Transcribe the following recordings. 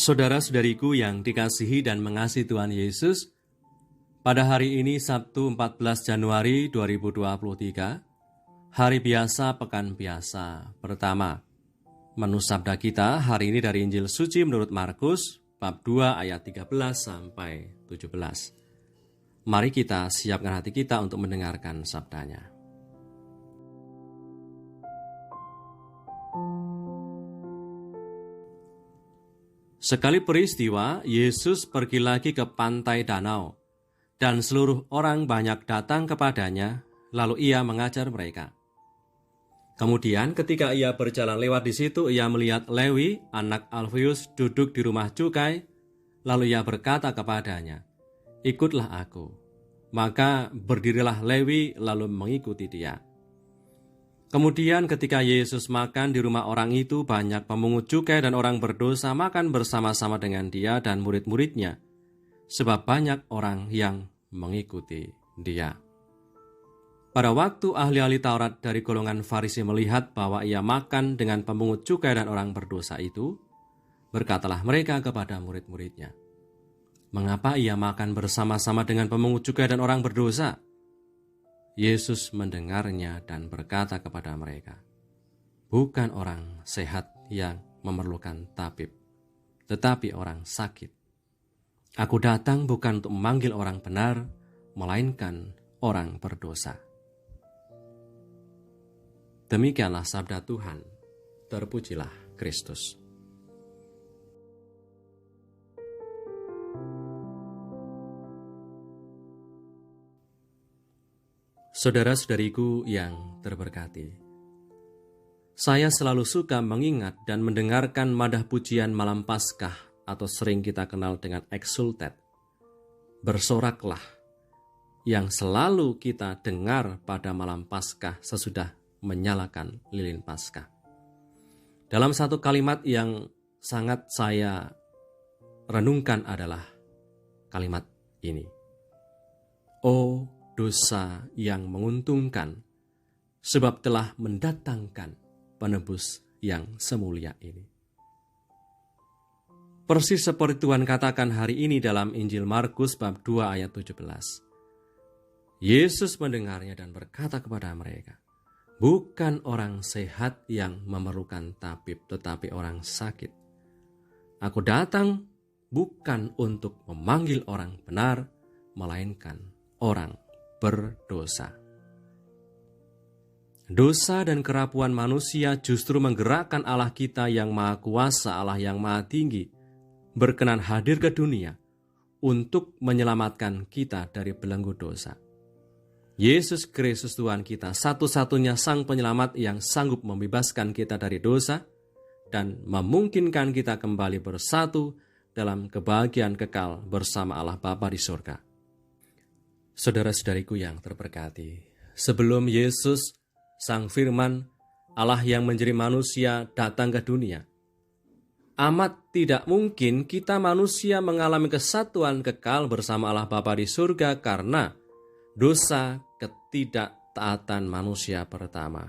Saudara-saudariku yang dikasihi dan mengasihi Tuhan Yesus, pada hari ini Sabtu 14 Januari 2023, hari biasa pekan biasa pertama. Menu sabda kita hari ini dari Injil Suci menurut Markus, bab 2 ayat 13 sampai 17. Mari kita siapkan hati kita untuk mendengarkan sabdanya. Sekali peristiwa, Yesus pergi lagi ke pantai danau, dan seluruh orang banyak datang kepadanya, lalu ia mengajar mereka. Kemudian ketika ia berjalan lewat di situ, ia melihat Lewi, anak Alfeus, duduk di rumah cukai, lalu ia berkata kepadanya, "Ikutlah aku." Maka berdirilah Lewi lalu mengikuti dia. Kemudian ketika Yesus makan di rumah orang itu, banyak pemungut cukai dan orang berdosa makan bersama-sama dengan dia dan murid-muridnya, sebab banyak orang yang mengikuti dia. Pada waktu ahli-ahli Taurat dari golongan Farisi melihat bahwa ia makan dengan pemungut cukai dan orang berdosa itu, berkatalah mereka kepada murid-muridnya, "Mengapa ia makan bersama-sama dengan pemungut cukai dan orang berdosa?" Yesus mendengarnya dan berkata kepada mereka, "Bukan orang sehat yang memerlukan tabib, tetapi orang sakit. Aku datang bukan untuk memanggil orang benar, melainkan orang berdosa." Demikianlah sabda Tuhan. Terpujilah Kristus. Saudara-saudariku yang terberkati, saya selalu suka mengingat dan mendengarkan madah pujian malam Paskah atau sering kita kenal dengan Exsultet, bersoraklah, yang selalu kita dengar pada malam Paskah sesudah menyalakan lilin Paskah. Dalam satu kalimat yang sangat saya renungkan adalah kalimat ini, "Oh dosa yang menguntungkan, sebab telah mendatangkan penebus yang semulia ini." Persis seperti Tuhan katakan hari ini dalam Injil Markus bab 2 ayat 17. Yesus mendengarnya dan berkata kepada mereka, "Bukan orang sehat yang memerlukan tabib, tetapi orang sakit. Aku datang bukan untuk memanggil orang benar, melainkan orang berdosa." Dosa dan kerapuan manusia justru menggerakkan Allah kita yang maha kuasa, Allah yang maha tinggi, berkenan hadir ke dunia untuk menyelamatkan kita dari belenggu dosa. Yesus Kristus Tuhan kita, satu-satunya Sang Penyelamat yang sanggup membebaskan kita dari dosa dan memungkinkan kita kembali bersatu dalam kebahagiaan kekal bersama Allah Bapa di surga. Saudara-saudariku yang terberkati, sebelum Yesus, Sang Firman, Allah yang menjadi manusia datang ke dunia, amat tidak mungkin kita manusia mengalami kesatuan kekal bersama Allah Bapa di surga karena dosa ketidaktaatan manusia pertama.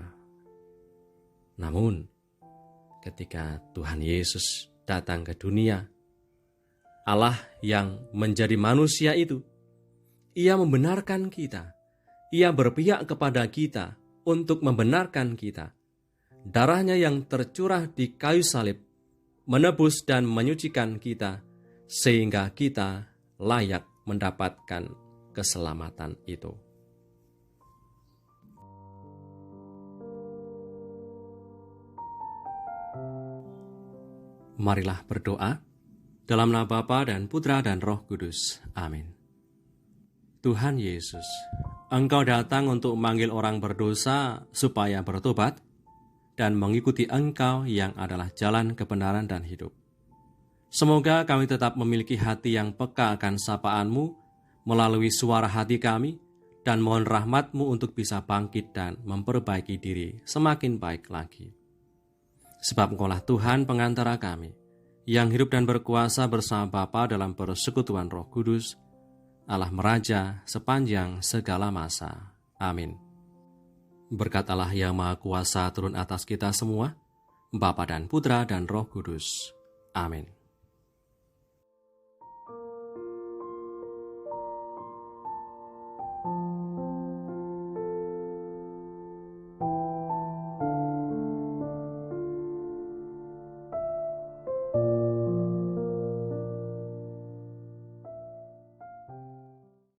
Namun, ketika Tuhan Yesus datang ke dunia, Allah yang menjadi manusia itu, Ia membenarkan kita. Ia berpihak kepada kita untuk membenarkan kita. Darahnya yang tercurah di kayu salib menebus dan menyucikan kita sehingga kita layak mendapatkan keselamatan itu. Marilah berdoa dalam nama Bapa dan Putra dan Roh Kudus. Amin. Tuhan Yesus, Engkau datang untuk memanggil orang berdosa supaya bertobat dan mengikuti Engkau yang adalah jalan kebenaran dan hidup. Semoga kami tetap memiliki hati yang peka akan sapaan-Mu melalui suara hati kami, dan mohon rahmat-Mu untuk bisa bangkit dan memperbaiki diri semakin baik lagi. Sebab Engkaulah Tuhan pengantara kami, yang hidup dan berkuasa bersama Bapa dalam persekutuan Roh Kudus, Allah Meraja sepanjang segala masa. Amin. Berkat Allah yang Maha Kuasa turun atas kita semua, Bapa dan Putra dan Roh Kudus. Amin.